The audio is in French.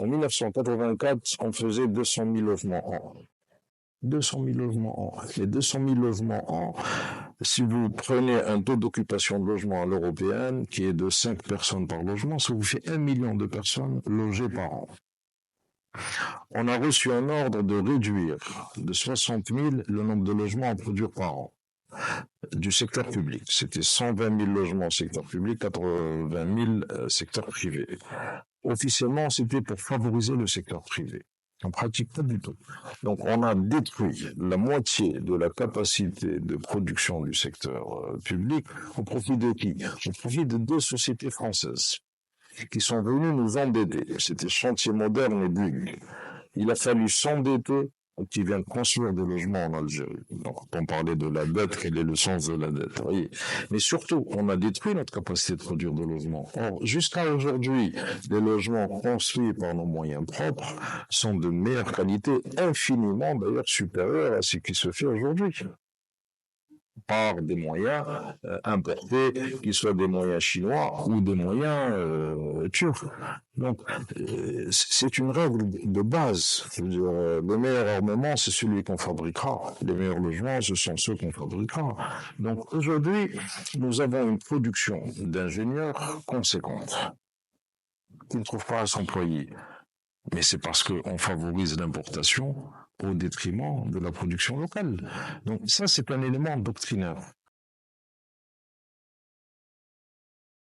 En 1984, on faisait 200 000 logements an. 200 000 logements an. Les 200 000 logements an, si vous prenez un taux d'occupation de logement à l'européenne qui est de 5 personnes par logement, ça vous fait 1 million de personnes logées par an. On a reçu un ordre de réduire de 60 000 le nombre de logements à produire par an du secteur public. C'était 120 000 logements au secteur public, 80 000 secteur privé. Officiellement, c'était pour favoriser le secteur privé. En pratique, pas du tout. Donc, on a détruit la moitié de la capacité de production du secteur public au profit de qui? Au profit de 2 sociétés françaises qui sont venues nous endetter. C'était Chantier Moderne et Bouygues. Il a fallu s'endetter qui vient de construire des logements en Algérie. Donc, on parlait de la dette, quel est le sens de la dette, voyez. Mais surtout, on a détruit notre capacité de produire de logements. Or, jusqu'à aujourd'hui, les logements construits par nos moyens propres sont de meilleure qualité, infiniment d'ailleurs supérieurs à ce qui se fait aujourd'hui par des moyens importés, qu'ils soient des moyens chinois ou des moyens turcs. Donc, c'est une règle de base. Je veux dire, le meilleur armement, c'est celui qu'on fabriquera. Les meilleurs logements, ce sont ceux qu'on fabriquera. Donc, aujourd'hui, nous avons une production d'ingénieurs conséquente qui ne trouve pas à s'employer. Mais c'est parce qu'on favorise l'importation au détriment de la production locale. Donc ça, c'est un élément doctrinaire.